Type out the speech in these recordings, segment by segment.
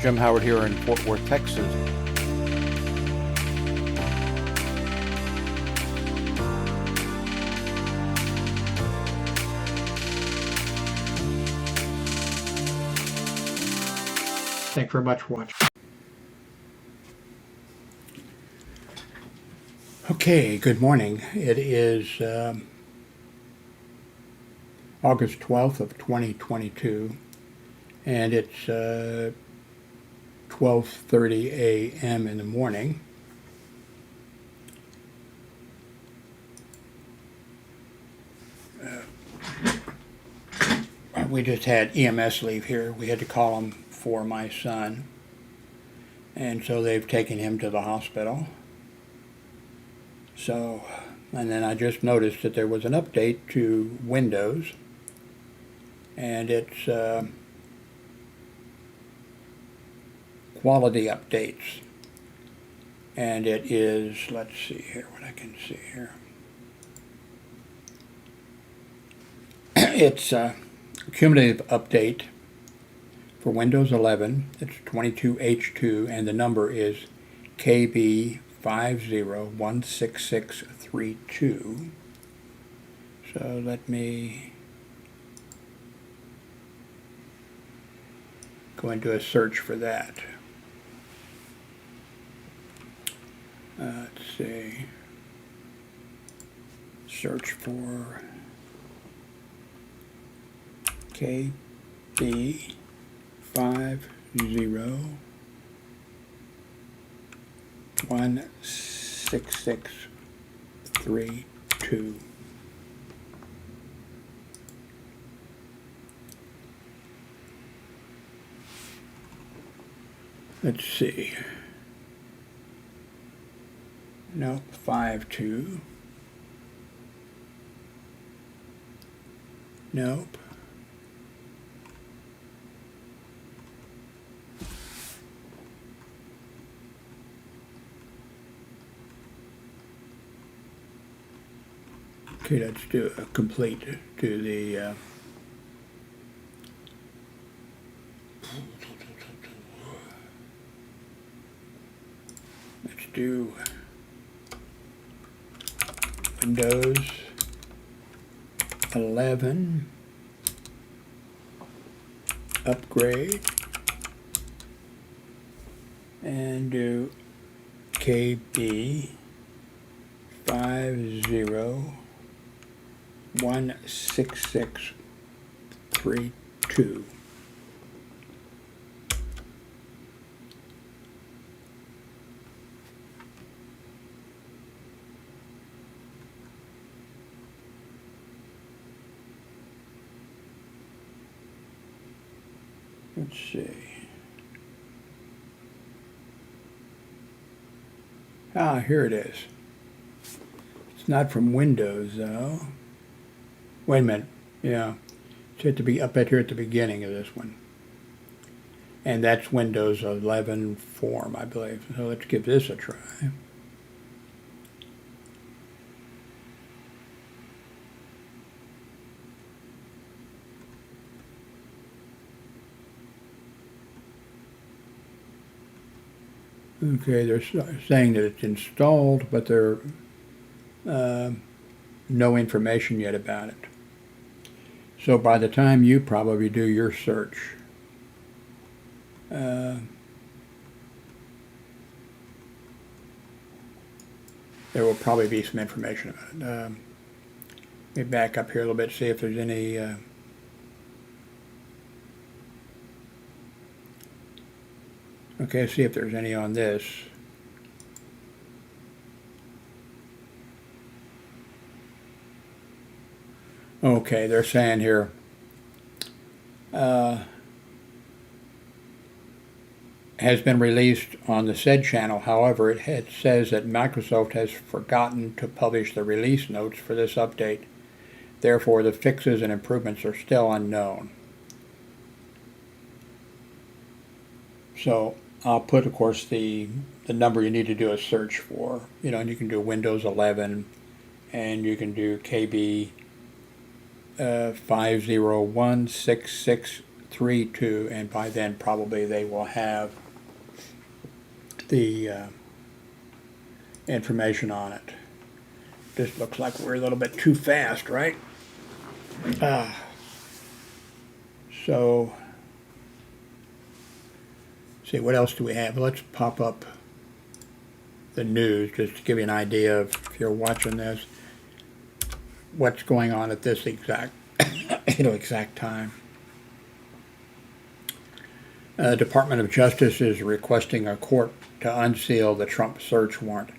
Jim Howard here in Fort Worth, Texas. Thank you very much for watching. Okay, good morning. It is August 12th of 2022, and it's 12:30 a.m. in the morning. We just had EMS leave here. We had to call them for my son, and so they've taken him to the hospital. So, and then I just noticed that there was an update to Windows, and it's quality updates, and it is, let's see here what I can see here. It's a cumulative update for Windows 11. It's 22H2, and the number is KB5016632. So let me go and do a search for that. Let's see. Search for KB5016632. Let's see. Nope, 52. Nope. Okay, let's do a complete to the let's do Windows 11 upgrade and do KB5016632. Let's see. Ah, here it is. It's not from Windows, though. Wait a minute. Yeah. It's had to be up at here at the beginning of this one. And that's Windows 11 form, I believe. So let's give this a try. Okay, they're saying that it's installed, but there's no information yet about it. So by the time you probably do your search, there will probably be some information about it. Let me back up here a little bit, see if there's any okay, see if there's any on this. Okay, they're saying here has been released on the said channel. However, it says that Microsoft has forgotten to publish the release notes for this update. Therefore, the fixes and improvements are still unknown. So I'll put, of course, the number you need to do a search for. You know, and you can do Windows 11, and you can do KB 5016632 5632, and by then probably they will have the information on it. Just looks like we're a little bit too fast, right? So, see, what else do we have? Let's pop up the news just to give you an idea of, if you're watching this, what's going on at this exact exact time. Department of Justice is requesting a court to unseal the Trump search warrant.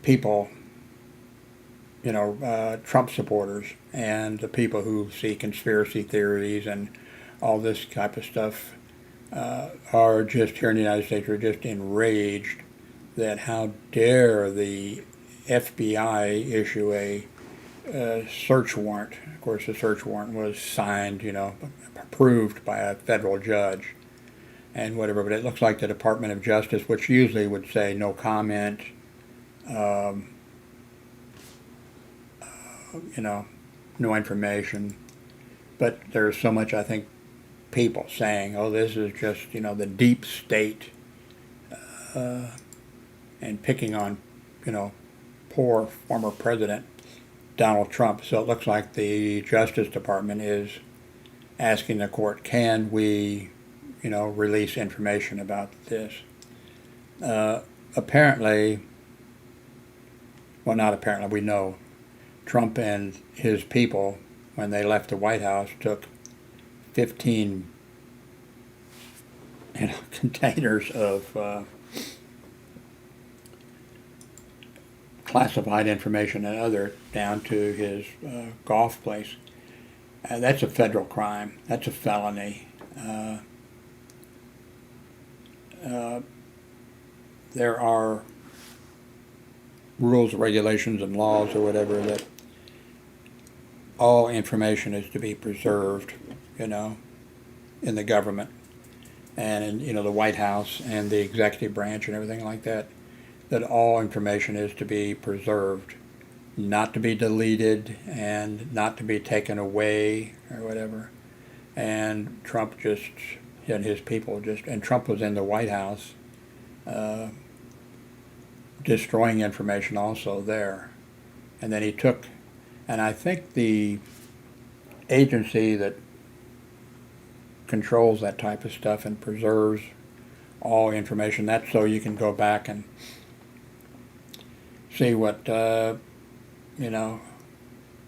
People, Trump supporters and the people who see conspiracy theories and all this type of stuff are just, here in the United States, are just enraged that how dare the FBI issue a search warrant. Of course, the search warrant was signed, approved by a federal judge and whatever, but it looks like the Department of Justice, which usually would say no comment, no information, but there's so much, I think, people saying, oh, this is just, the deep state, and picking on, poor former President Donald Trump. So it looks like the Justice Department is asking the court, can we, release information about this? Apparently, well, not apparently, we know Trump and his people, when they left the White House, took 15 containers of classified information and other down to his golf place. That's a federal crime. That's a felony. There are rules, regulations, and laws or whatever that all information is to be preserved, in the government and in, the White House and the executive branch and everything like that, that all information is to be preserved, not to be deleted and not to be taken away or whatever. And Trump and his people and Trump was in the White House destroying information also there. And then he took, and I think the agency that controls that type of stuff and preserves all information, that's so you can go back and see what,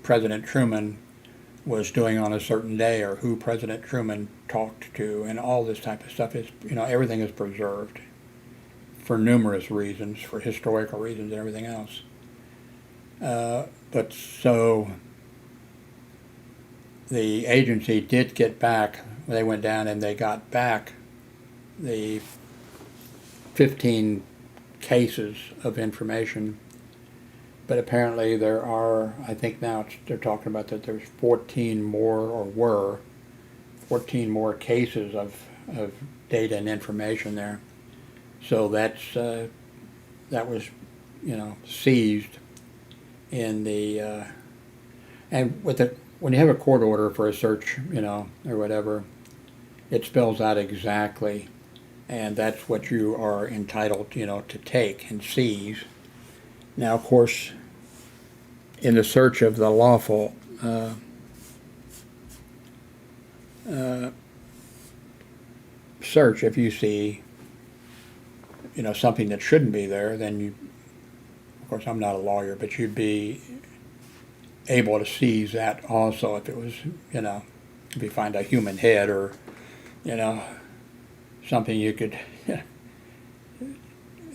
President Truman was doing on a certain day, or who President Truman talked to, and all this type of stuff is, everything is preserved for numerous reasons, for historical reasons and everything else. But so the agency did get back, they went down and they got back the 15 cases of information, but apparently there are, I think now they're talking about that there's 14 more, or were 14 more cases of data and information there. So that was, seized in the, and when you have a court order for a search, or whatever, it spells out exactly, and that's what you are entitled, to take and seize. Now, of course, in the search of the lawful search, if you see, something that shouldn't be there, then you, of course, I'm not a lawyer, but you'd be able to seize that also if it was, if you find a human head or, something you could,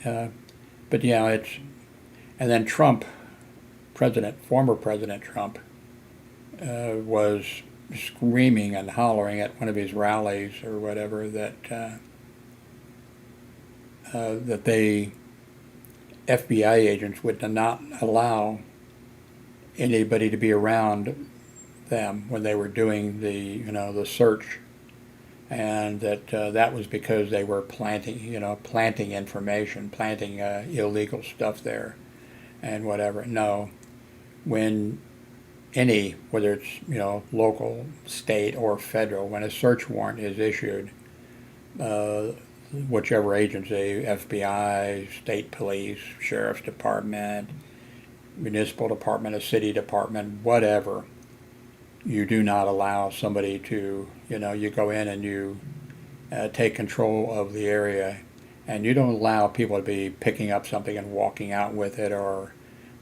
but yeah, it's, and then Trump, former President Trump, was screaming and hollering at one of his rallies or whatever that that the FBI agents would not allow anybody to be around them when they were doing the the search, and that that was because they were planting information, planting illegal stuff there and whatever. No, when any, whether it's, local, state, or federal, when a search warrant is issued, uh, whichever agency, FBI, state police, sheriff's department, municipal department, a city department, whatever, you do not allow somebody to, you go in and you take control of the area, and you don't allow people to be picking up something and walking out with it, or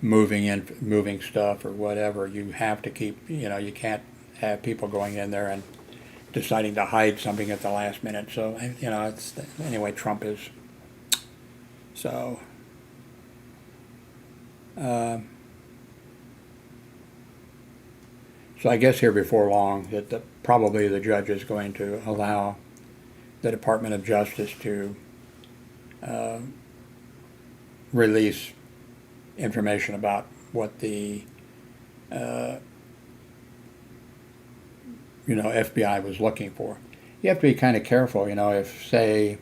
moving stuff or whatever. You have to keep, you can't have people going in there and deciding to hide something at the last minute. So, it's, anyway, Trump is, so, so I guess here before long that probably the judge is going to allow the Department of Justice to release information about what the FBI was looking for. You have to be kind of careful, if say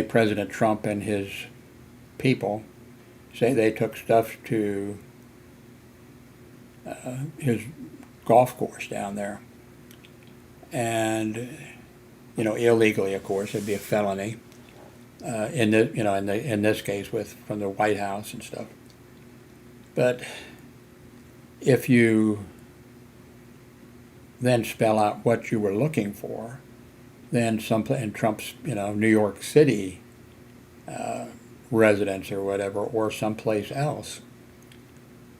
President Trump and his people say they took stuff to his golf course down there, and illegally, of course, it'd be a felony. In this case, from the White House and stuff. But if you then spell out what you were looking for, then in Trump's New York City residence or whatever, or someplace else,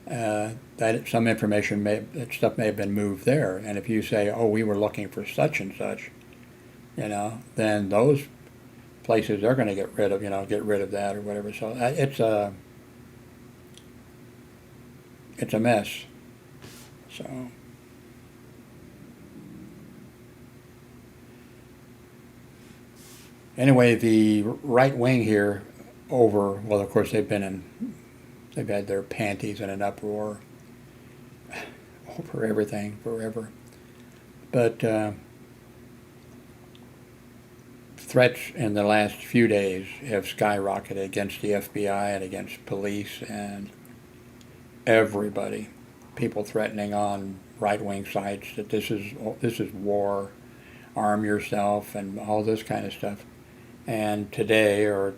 that some information that stuff may have been moved there. And if you say, oh, we were looking for such and such, then those places they're going to get rid of that or whatever. So it's a mess. So anyway, the right wing here well, of course they've had their panties in an uproar over everything forever, but threats in the last few days have skyrocketed against the FBI and against police and everybody. People threatening on right-wing sites that this is war, arm yourself, and all this kind of stuff. And today, or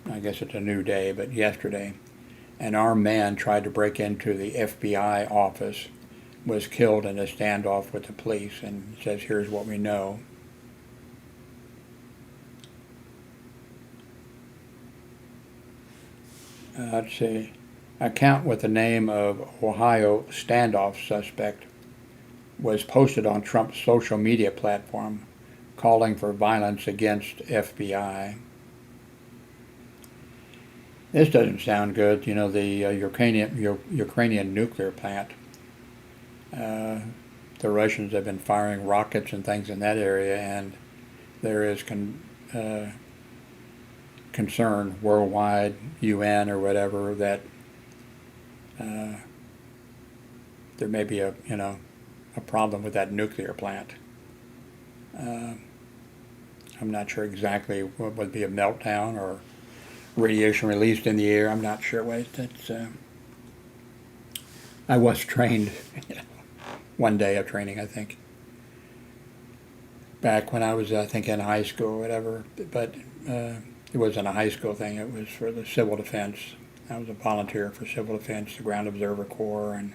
I guess it's a new day, but yesterday, an armed man tried to break into the FBI office, was killed in a standoff with the police, and says, here's what we know. Let's see. Account with the name of Ohio standoff suspect was posted on Trump's social media platform, calling for violence against FBI. This doesn't sound good. The Ukrainian nuclear plant. The Russians have been firing rockets and things in that area, and there is concern worldwide, UN or whatever, that there may be a problem with that nuclear plant. I'm not sure exactly what would be a meltdown or radiation released in the air. I'm not sure what that's. I was trained one day of training, I think, back when I was, I think, in high school or whatever, but it wasn't a high school thing. It was for the civil defense. I was a volunteer for civil defense, the Ground Observer Corps, and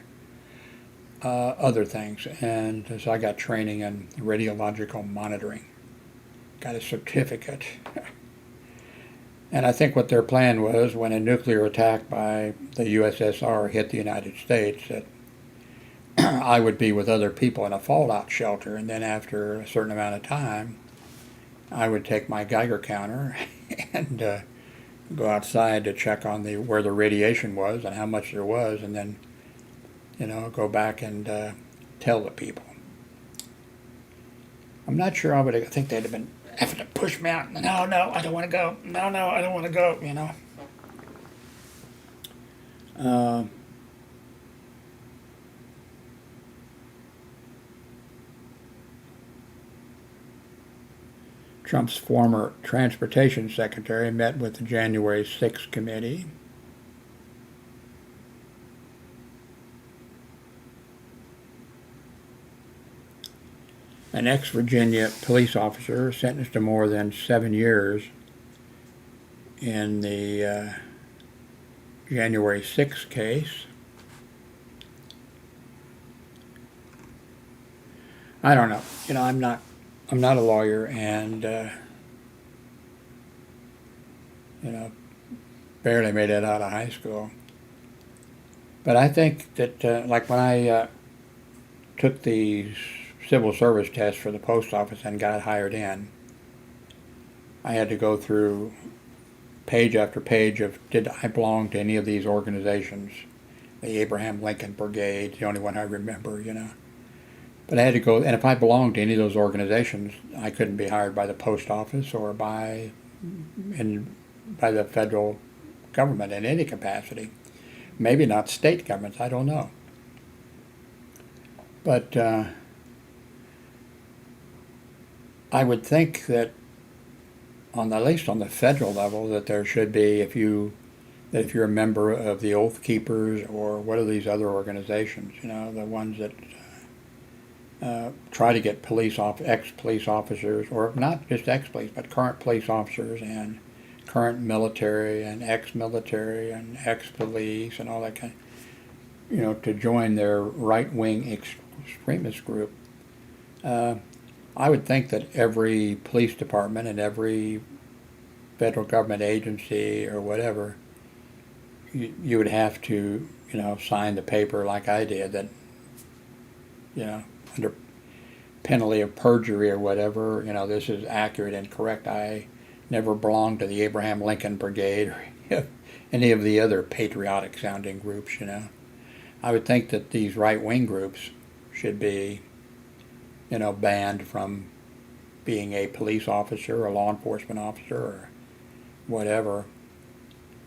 other things. And so I got training in radiological monitoring. Got a certificate. And I think what their plan was, when a nuclear attack by the USSR hit the United States, that I would be with other people in a fallout shelter, and then after a certain amount of time, I would take my Geiger counter and go outside to check on where the radiation was and how much there was, and then, go back and tell the people. I'm not sure I think they'd have been having to push me out. No, I don't want to go. No, I don't want to go, Trump's former transportation secretary met with the January 6th committee. an ex-Virginia police officer sentenced to more than 7 years in the January 6th case. I don't know. You know, I'm not a lawyer, and you know, barely made it out of high school. But I think that, like when I took the civil service test for the post office and got hired in, I had to go through page after page of, did I belong to any of these organizations? The Abraham Lincoln Brigade, the only one I remember, you know. But I had to go, and if I belonged to any of those organizations, I couldn't be hired by the post office or by the federal government in any capacity. Maybe not state governments, I don't know. But I would think that at least on the federal level, that there should be, if you're a member of the Oath Keepers or what are these other organizations, you know, the ones that try to get ex-police officers, or not just ex-police, but current police officers and current military and ex-military and ex-police and all that kind of, you know, to join their right-wing extremist group. I would think that every police department and every federal government agency or whatever, you would have to, you know, sign the paper like I did that, you know, under penalty of perjury or whatever, you know, this is accurate and correct. I never belonged to the Abraham Lincoln Brigade or any of the other patriotic sounding groups, you know. I would think that these right-wing groups should be, you know, banned from being a police officer or a law enforcement officer or whatever.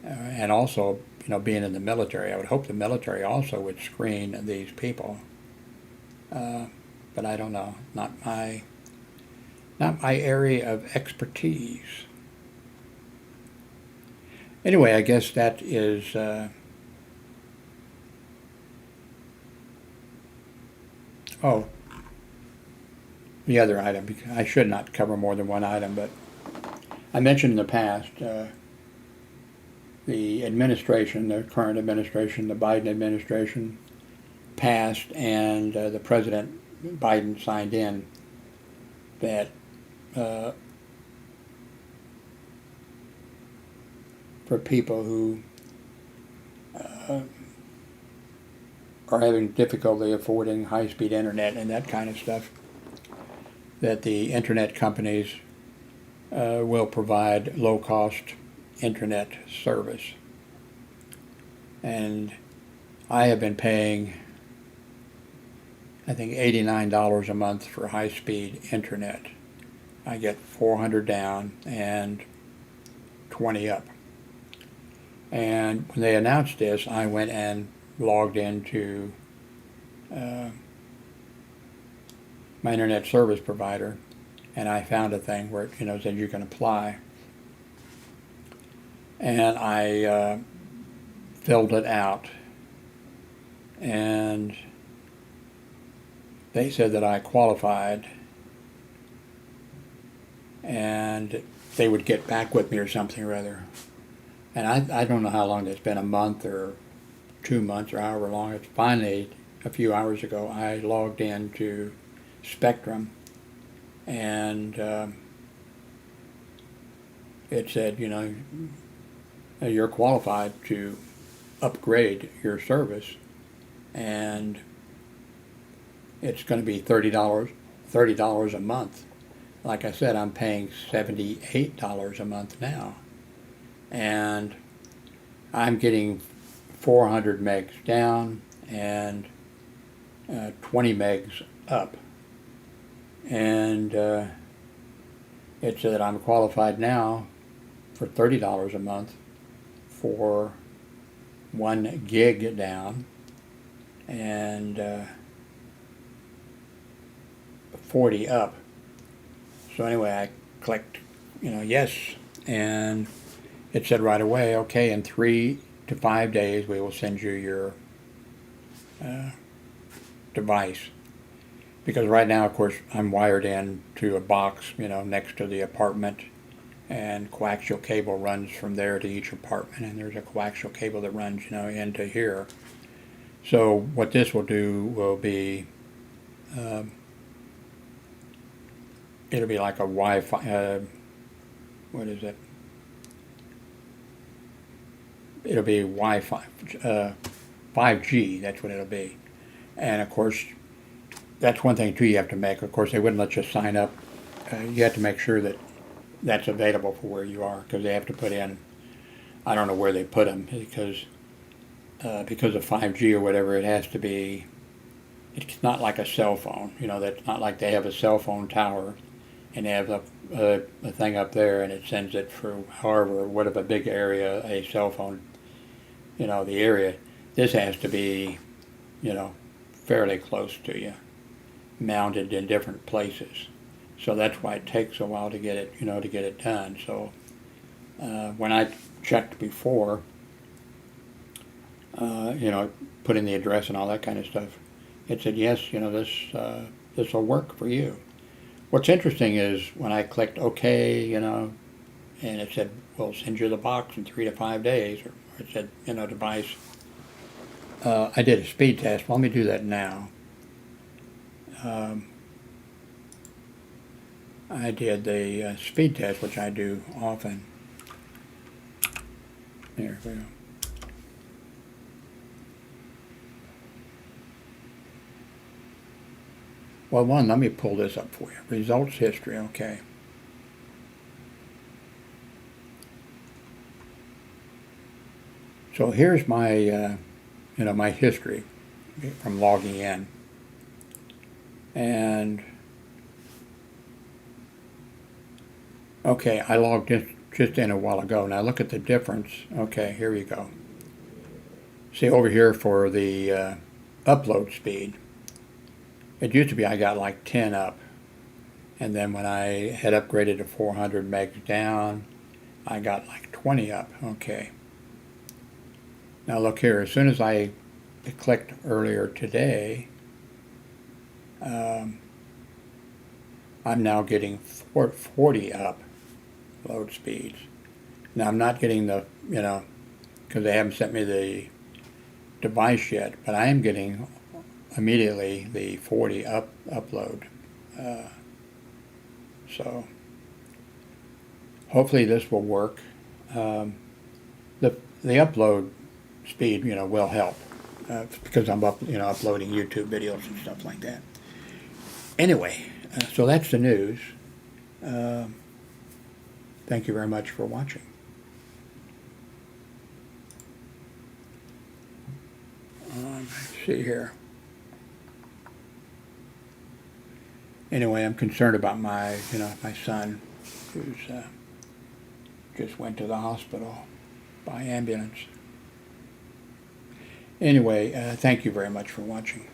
And also, you know, being in the military. I would hope the military also would screen these people. But I don't know. Not my area of expertise. Anyway, I guess that is the other item, because I should not cover more than one item, but I mentioned in the past the administration, the current administration, the Biden administration, passed, and the President Biden signed in, that for people who are having difficulty affording high-speed internet and that kind of stuff, that the internet companies will provide low-cost internet service. And I have been paying, I think, $89 a month for high-speed internet. I get 400 down and 20 up. And when they announced this, I went and logged into my internet service provider, and I found a thing where it, you know, said you can apply. And I filled it out, and they said that I qualified, and they would get back with me or something or other. And I don't know how long it's been, a month or 2 months or however long. It's finally, a few hours ago, I logged into Spectrum, and it said, you know, you're qualified to upgrade your service, and it's going to be $30 a month. Like I said, I'm paying $78 a month now, and I'm getting 400 megs down and 20 megs up. And it said that I'm qualified now for $30 a month for 1 gig down and 40 up. So anyway, I clicked, you know, yes, and it said right away, okay, in 3 to 5 days we will send you your device. because right now, of course, I'm wired in to a box, next to the apartment, and coaxial cable runs from there to each apartment, and there's a coaxial cable that runs, into here. So what this will do will be, it'll be like a Wi-Fi, what is it? It'll be Wi-Fi, 5G, that's what it'll be. And of course, that's one thing too you have to make. Of course, they wouldn't let you sign up. You have to make sure that that's available for where you are, because they have to put in, I don't know where they put them, because of 5G or whatever, it has to be, it's not like a cell phone, that's not like they have a cell phone tower and they have a thing up there and it sends it for however, whatever big area a cell phone, the area. This has to be, fairly close to you, mounted in different places. So that's why it takes a while to get it, done. So when I checked before, put in the address and all that kind of stuff, it said, yes, this will work for you. What's interesting is when I clicked OK, and it said, we'll send you the box in 3 to 5 days, or it said, device. I did a speed test. Well, let me do that now. I did the speed test, which I do often. There we go. Well, let me pull this up for you. Results history, okay. So here's my, my history from logging in. And, okay, I logged just in a while ago. Now look at the difference. Okay, here we go. See over here for the upload speed. It used to be I got like 10 up, and then when I had upgraded to 400 megs down, I got like 20 up. Okay. Now look here, as soon as I clicked earlier today, I'm now getting 40 up load speeds. Now I'm not getting the, because they haven't sent me the device yet, but I am getting immediately the 40 upload. So hopefully this will work. The upload speed, will help because I'm uploading YouTube videos and stuff like that. Anyway, so that's the news. Thank you very much for watching. Let's see here. Anyway, I'm concerned about my son, who's just went to the hospital by ambulance. Anyway, thank you very much for watching.